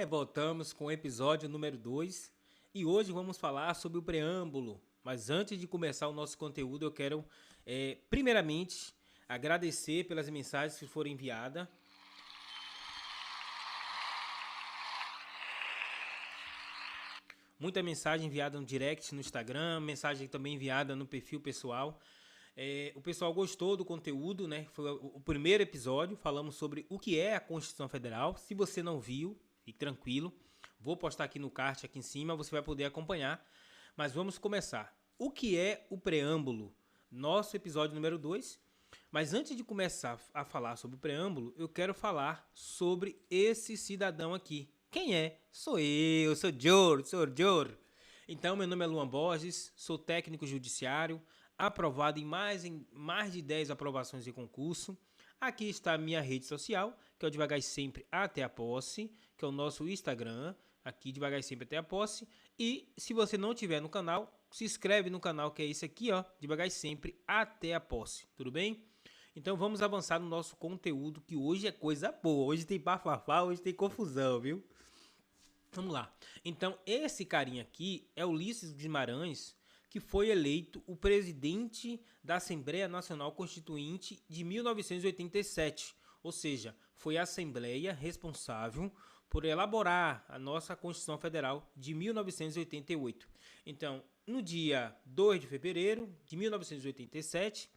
Voltamos com o episódio número 2 e hoje vamos falar sobre o preâmbulo. Mas antes de começar o nosso conteúdo, eu quero, primeiramente, agradecer pelas mensagens que foram enviadas. Muita mensagem enviada no direct no Instagram, mensagem também enviada no perfil pessoal. O pessoal gostou do conteúdo, né? Foi o primeiro episódio, falamos sobre o que é a Constituição Federal. Se você não viu, fique tranquilo. Vou postar aqui no card, aqui em cima, você vai poder acompanhar. Mas vamos começar. O que é o preâmbulo? Nosso episódio número 2. Mas antes de começar a falar sobre o preâmbulo, eu quero falar sobre esse cidadão aqui. Quem é? Sou eu, sou Jor. Então, meu nome é Luan Borges, sou técnico judiciário, aprovado em mais de 10 aprovações de concurso. Aqui está a minha rede social, que é o Devagar e Sempre Até a Posse, que é o nosso Instagram, aqui Devagar e Sempre Até a Posse. E se você não tiver no canal, se inscreve no canal, que é esse aqui, ó, Devagar e Sempre Até a Posse, tudo bem? Então vamos avançar no nosso conteúdo, que hoje é coisa boa, hoje tem bafafá, hoje tem confusão, viu? Vamos lá. Então, esse carinha aqui é Ulisses Guimarães, que foi eleito o presidente da Assembleia Nacional Constituinte de 1987. Ou seja, foi a Assembleia responsável por elaborar a nossa Constituição Federal de 1988. Então, no dia 2 de fevereiro de 1987,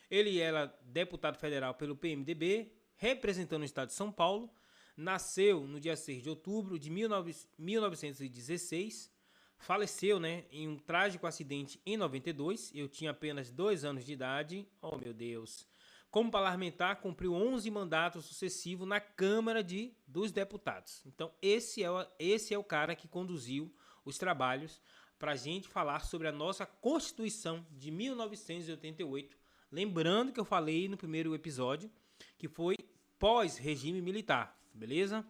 ele era deputado federal pelo PMDB, representando o estado de São Paulo. Nasceu no dia 6 de outubro de 1916, faleceu, né, em um trágico acidente em 92, eu tinha apenas 2 anos de idade, oh meu Deus. Como parlamentar, cumpriu 11 mandatos sucessivos na Câmara dos Deputados. Então, esse é o cara que conduziu os trabalhos para a gente falar sobre a nossa Constituição de 1988. Lembrando que eu falei no primeiro episódio que foi pós-regime militar, beleza?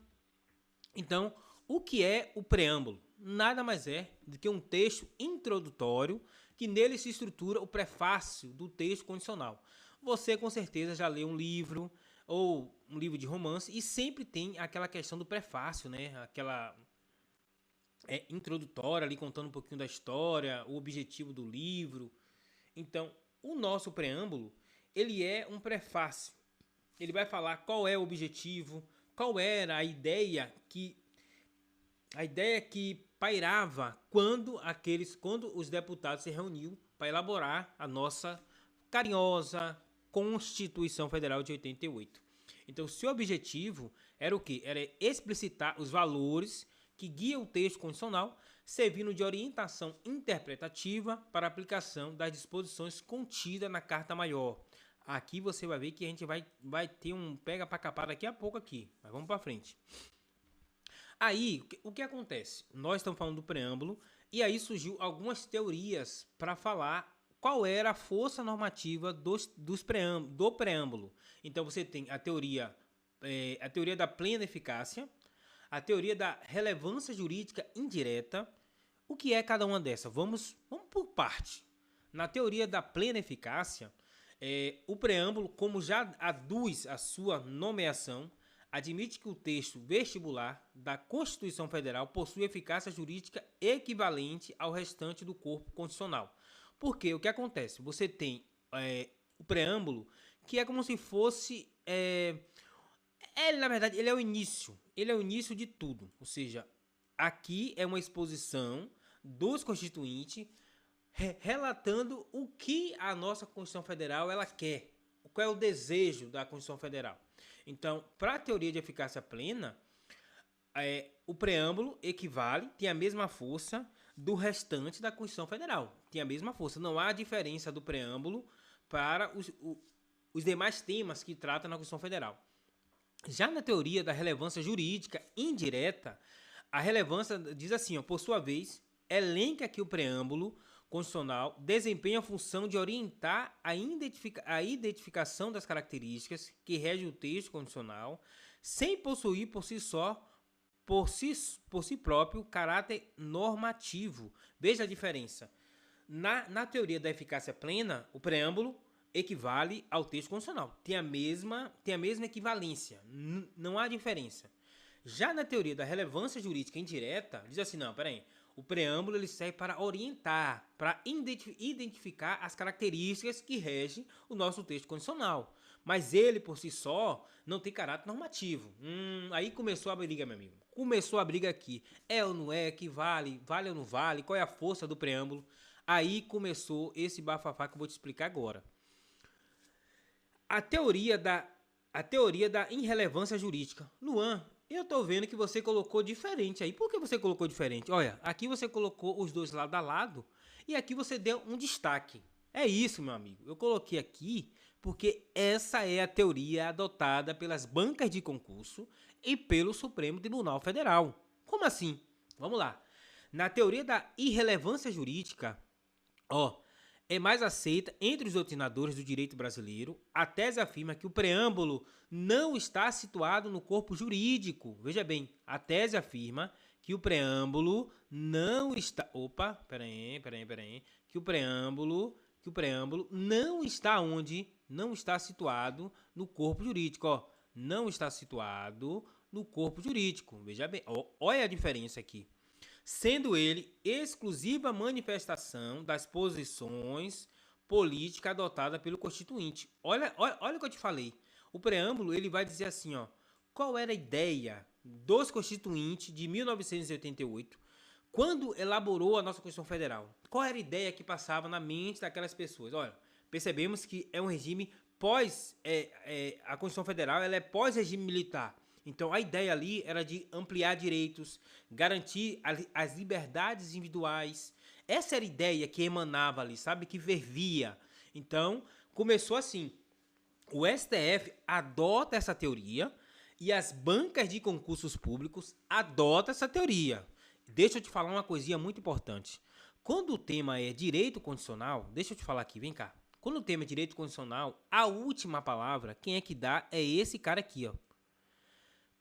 Então, o que é o preâmbulo? Nada mais é do que um texto introdutório que nele se estrutura o prefácio do texto constitucional. Você com certeza já leu um livro ou um livro de romance e sempre tem aquela questão do prefácio, né? Aquela introdutória ali contando um pouquinho da história, o objetivo do livro. Então, o nosso preâmbulo, ele é um prefácio. Ele vai falar qual é o objetivo, qual era a ideia que pairava quando os deputados se reuniam para elaborar a nossa carinhosa Constituição Federal de 88. Então, seu objetivo era o quê? Era explicitar os valores que guiam o texto constitucional, servindo de orientação interpretativa para a aplicação das disposições contidas na Carta Maior. Aqui você vai ver que a gente vai ter um pega para capar daqui a pouco aqui, mas vamos para frente. Aí, o que acontece? Nós estamos falando do preâmbulo e aí surgiu algumas teorias para falar qual era a força normativa do preâmbulo. Então você tem a teoria da plena eficácia, a teoria da relevância jurídica indireta. O que é cada uma dessas? Vamos por parte. Na teoria da plena eficácia, o preâmbulo, como já aduz a sua nomeação, admite que o texto vestibular da Constituição Federal possui eficácia jurídica equivalente ao restante do corpo constitucional. Porque o que acontece? Você tem o preâmbulo, que é como se fosse... na verdade, ele é o início. Ele é o início de tudo. Ou seja, aqui é uma exposição dos constituintes relatando o que a nossa Constituição Federal ela quer, qual é o desejo da Constituição Federal. Então, para a teoria de eficácia plena, o preâmbulo tem a mesma força do restante da Constituição Federal. Tem a mesma força. Não há diferença do preâmbulo para os demais temas que trata na Constituição Federal. Já na teoria da relevância jurídica indireta, a relevância diz assim, por sua vez, elenca que o preâmbulo constitucional desempenha a função de orientar a identificação das características que regem o texto constitucional, sem possuir por si próprio caráter normativo. Veja a diferença. Na teoria da eficácia plena, o preâmbulo equivale ao texto constitucional. Tem a mesma equivalência. Não há diferença. Já na teoria da relevância jurídica indireta, diz assim, não, peraí, o preâmbulo ele serve para orientar, para identificar as características que regem o nosso texto constitucional. Mas ele, por si só, não tem caráter normativo. Aí começou a briga, meu amigo. Começou a briga aqui. É ou não é? Que vale? Vale ou não vale? Qual é a força do preâmbulo? Aí começou esse bafafá que eu vou te explicar agora. A teoria da irrelevância jurídica. Luan, eu tô vendo que você colocou diferente aí. Por que você colocou diferente? Olha, aqui você colocou os dois lado a lado e aqui você deu um destaque. É isso, meu amigo. Eu coloquei aqui porque essa é a teoria adotada pelas bancas de concurso e pelo Supremo Tribunal Federal. Como assim? Vamos lá. Na teoria da irrelevância jurídica, é mais aceita entre os doutrinadores do direito brasileiro. A tese afirma que o preâmbulo não está situado no corpo jurídico. Veja bem, a tese afirma que o preâmbulo não está... Que o preâmbulo não está onde? Não está situado no corpo jurídico. Não está situado no corpo jurídico. Veja bem, olha a diferença aqui. Sendo ele exclusiva manifestação das posições políticas adotadas pelo Constituinte. Olha o que eu te falei. O preâmbulo ele vai dizer assim, qual era a ideia dos Constituintes de 1988, quando elaborou a nossa Constituição Federal. Qual era a ideia que passava na mente daquelas pessoas? Olha, percebemos que é um regime pós... a Constituição Federal ela é pós-regime militar. Então, a ideia ali era de ampliar direitos, garantir as liberdades individuais. Essa era a ideia que emanava ali, sabe? Que fervia. Então, começou assim. O STF adota essa teoria e as bancas de concursos públicos adotam essa teoria. Deixa eu te falar uma coisinha muito importante. Quando o tema é direito constitucional, deixa eu te falar aqui, vem cá. Quando o tema é direito constitucional, a última palavra, quem é que dá é esse cara aqui,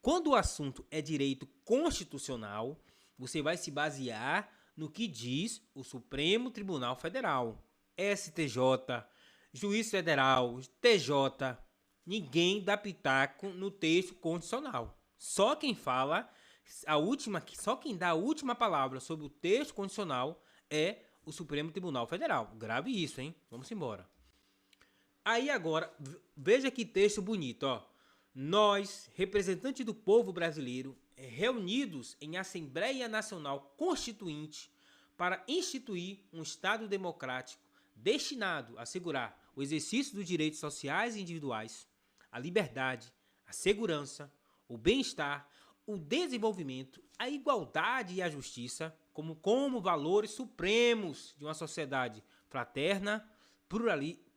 Quando o assunto é direito constitucional, você vai se basear no que diz o Supremo Tribunal Federal, STJ, Juiz Federal, TJ. Ninguém dá pitaco no texto constitucional. Só quem fala, só quem dá a última palavra sobre o texto constitucional é o Supremo Tribunal Federal. Grave isso, hein? Vamos embora. Aí agora, veja que texto bonito, Nós, representantes do povo brasileiro, reunidos em Assembleia Nacional Constituinte para instituir um Estado democrático destinado a assegurar o exercício dos direitos sociais e individuais, a liberdade, a segurança, o bem-estar, o desenvolvimento, a igualdade e a justiça como valores supremos de uma sociedade fraterna,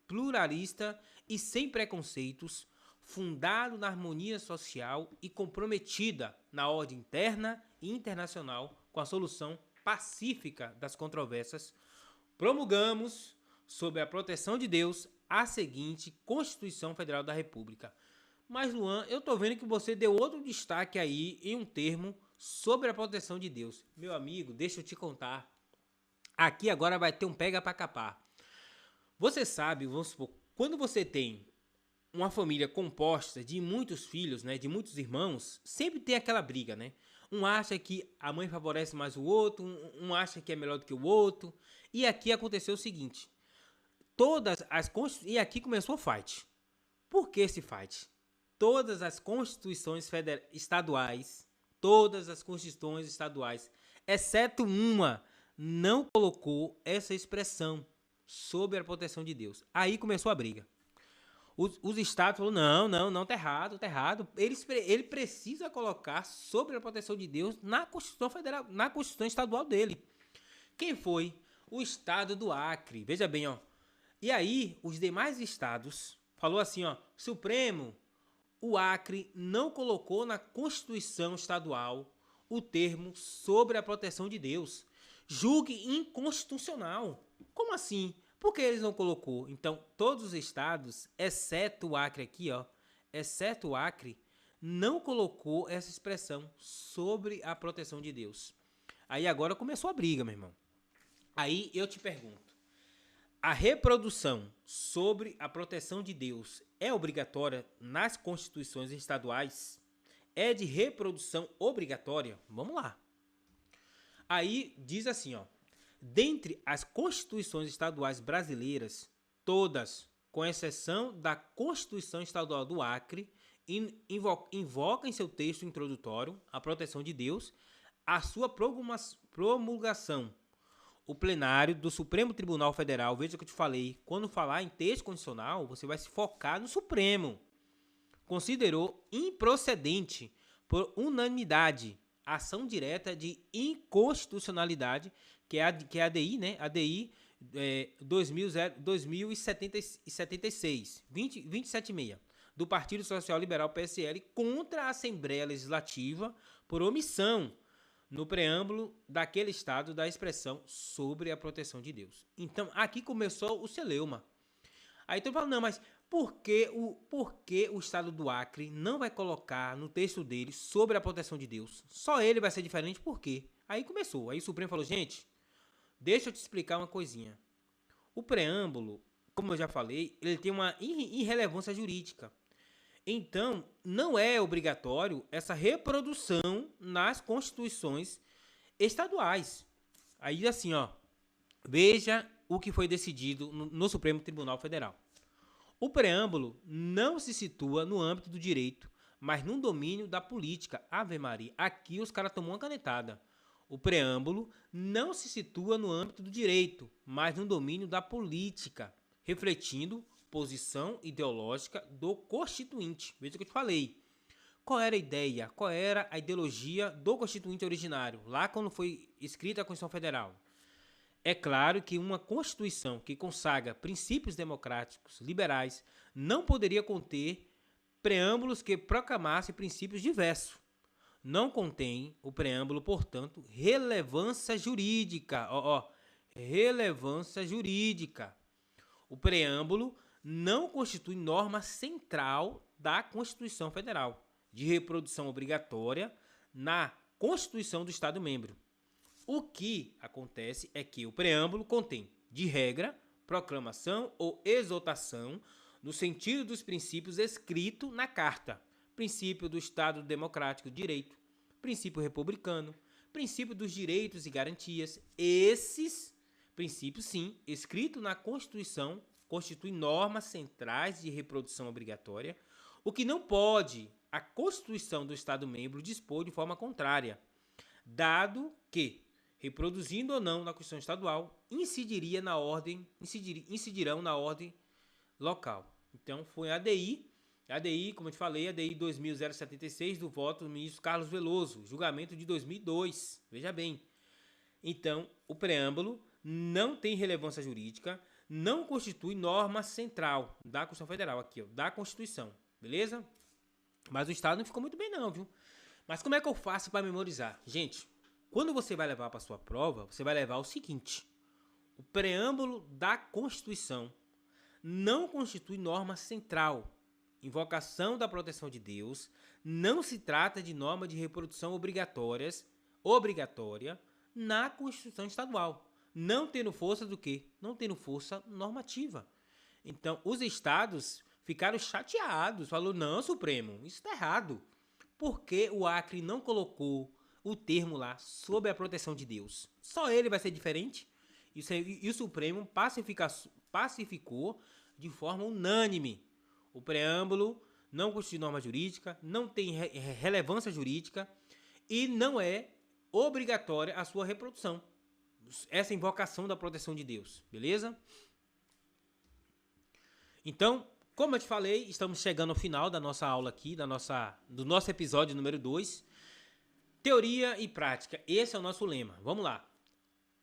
pluralista e sem preconceitos, fundado na harmonia social e comprometida na ordem interna e internacional com a solução pacífica das controvérsias, promulgamos, sob a proteção de Deus, a seguinte Constituição Federal da República. Mas, Luan, eu tô vendo que você deu outro destaque aí em um termo sobre a proteção de Deus. Meu amigo, deixa eu te contar. Aqui agora vai ter um pega pra capar. Você sabe, vamos supor, quando você tem uma família composta de muitos filhos, né, de muitos irmãos, sempre tem aquela briga, né? Um acha que a mãe favorece mais o outro, um acha que é melhor do que o outro. E aqui aconteceu o seguinte, e aqui começou o fight. Por que esse fight? Todas as constituições estaduais, exceto uma, não colocou essa expressão sobre a proteção de Deus. Aí começou a briga. Os estados falaram, não, tá errado. Ele precisa colocar sobre a proteção de Deus na Constituição Federal, na Constituição Estadual dele. Quem foi? O estado do Acre. Veja bem, E aí, os demais estados falou assim, Supremo, o Acre não colocou na Constituição Estadual o termo sobre a proteção de Deus. Julgue inconstitucional. Como assim? Por que eles não colocou? Então, todos os estados, exceto o Acre aqui, exceto o Acre, não colocou essa expressão sobre a proteção de Deus. Aí agora começou a briga, meu irmão. Aí eu te pergunto, a reprodução sobre a proteção de Deus é obrigatória nas constituições estaduais? é de reprodução obrigatória? Vamos lá. Aí diz assim, ó. Dentre as constituições estaduais brasileiras, todas, com exceção da Constituição Estadual do Acre, invoca em seu texto introdutório a proteção de Deus, a sua promulgação. O plenário do Supremo Tribunal Federal, veja o que eu te falei, quando falar em texto constitucional, você vai se focar no Supremo. Considerou improcedente, por unanimidade, a ação direta de inconstitucionalidade, que é a ADI, né? ADI 2076, 276, do Partido Social Liberal PSL, contra a Assembleia Legislativa por omissão no preâmbulo daquele estado da expressão sobre a proteção de Deus. Então, aqui começou o celeuma. Aí tu fala, não, mas por que o estado do Acre não vai colocar no texto dele sobre a proteção de Deus? Só ele vai ser diferente, por quê? Aí começou. Aí o Supremo falou, gente, deixa eu te explicar uma coisinha. O preâmbulo, como eu já falei, ele tem uma irrelevância jurídica. Então, não é obrigatório essa reprodução nas constituições estaduais. Aí, assim, ó, veja o que foi decidido no Supremo Tribunal Federal. O preâmbulo não se situa no âmbito do direito, mas no domínio da política. Ave Maria, aqui os caras tomam uma canetada. O preâmbulo não se situa no âmbito do direito, mas no domínio da política, refletindo posição ideológica do constituinte. Veja o que eu te falei. Qual era a ideia? Qual era a ideologia do constituinte originário, lá quando foi escrita a Constituição Federal? É claro que uma Constituição que consagra princípios democráticos liberais não poderia conter preâmbulos que proclamassem princípios diversos. Não contém o preâmbulo, portanto, relevância jurídica. Relevância jurídica. O preâmbulo não constitui norma central da Constituição Federal, de reprodução obrigatória na Constituição do Estado-membro. O que acontece é que o preâmbulo contém, de regra, proclamação ou exortação no sentido dos princípios escritos na Carta, princípio do Estado Democrático de Direito, princípio republicano, princípio dos direitos e garantias. Esses princípios, sim, escritos na Constituição, constituem normas centrais de reprodução obrigatória, o que não pode a Constituição do Estado-membro dispor de forma contrária, dado que, reproduzindo ou não na Constituição Estadual, incidirão na ordem local. Então, foi a ADI, como eu te falei, ADI 2076, do voto do ministro Carlos Veloso, julgamento de 2002, veja bem. Então, o preâmbulo não tem relevância jurídica, não constitui norma central da Constituição Federal, aqui, ó, da Constituição, beleza? Mas o Estado não ficou muito bem não, viu? Mas como é que eu faço para memorizar? Gente, quando você vai levar para sua prova, você vai levar o seguinte: o preâmbulo da Constituição não constitui norma central. Invocação da proteção de Deus não se trata de norma de reprodução obrigatória na Constituição Estadual, não tendo força do quê? Não tendo força normativa. Então, os estados ficaram chateados, falou, não, Supremo, isso está errado. Por que o Acre não colocou o termo lá, sob a proteção de Deus? Só ele vai ser diferente? E o Supremo pacificou de forma unânime. O preâmbulo não constitui norma jurídica, não tem relevância jurídica e não é obrigatória a sua reprodução. Essa invocação da proteção de Deus, beleza? Então, como eu te falei, estamos chegando ao final da nossa aula aqui, do nosso episódio número 2. Teoria e prática, esse é o nosso lema. Vamos lá.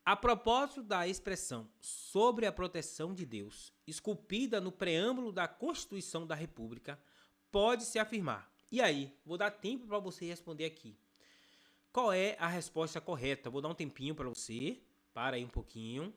A propósito da expressão sobre a proteção de Deus, esculpida no preâmbulo da Constituição da República, pode-se afirmar. E aí, vou dar tempo para você responder aqui. Qual é a resposta correta? Vou dar um tempinho para você. Para aí um pouquinho.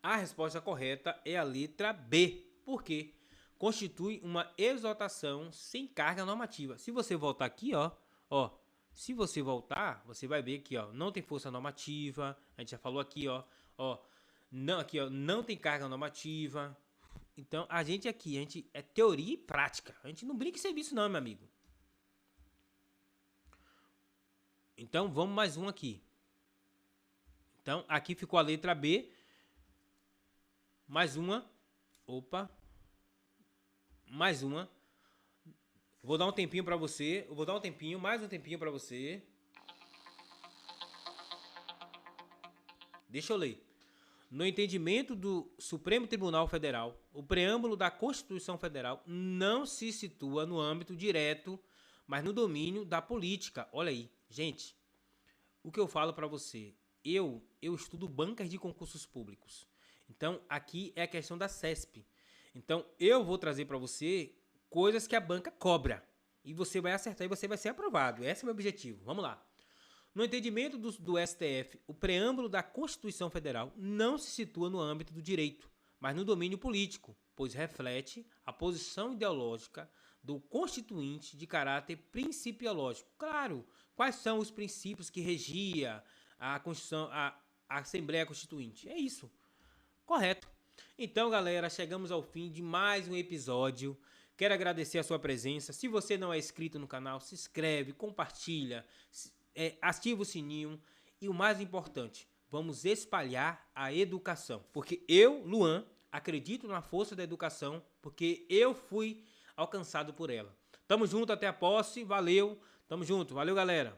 A resposta correta é a letra B. Por quê? Constitui uma exortação sem carga normativa. Se você voltar aqui, ó, Se você voltar, você vai ver que, ó, não tem força normativa. A gente já falou aqui, ó, não, aqui, ó, não tem carga normativa. Então, a gente é teoria e prática. A gente não brinca em serviço não, meu amigo. Então, vamos mais um aqui. Então, aqui ficou a letra B. Mais uma. Opa. Mais uma. Vou dar um tempinho pra você. Eu vou dar um tempinho, mais um tempinho pra você. Deixa eu ler. No entendimento do Supremo Tribunal Federal, o preâmbulo da Constituição Federal não se situa no âmbito direto, mas no domínio da política. Olha aí, gente, o que eu falo para você, eu estudo bancas de concursos públicos. Então, aqui é a questão da CESP. Então, eu vou trazer para você coisas que a banca cobra. E você vai acertar e você vai ser aprovado. Esse é o meu objetivo. Vamos lá. No entendimento do STF, o preâmbulo da Constituição Federal não se situa no âmbito do direito, mas no domínio político, pois reflete a posição ideológica do constituinte de caráter principiológico. Claro, quais são os princípios que regia a Constituição, a Assembleia Constituinte? É isso. Correto. Então, galera, chegamos ao fim de mais um episódio. Quero agradecer a sua presença. Se você não é inscrito no canal, se inscreve, compartilha, ativa o sininho e o mais importante, vamos espalhar a educação. Porque eu, Luan, acredito na força da educação, porque eu fui alcançado por ela. Tamo junto, até a posse, valeu, tamo junto, valeu galera.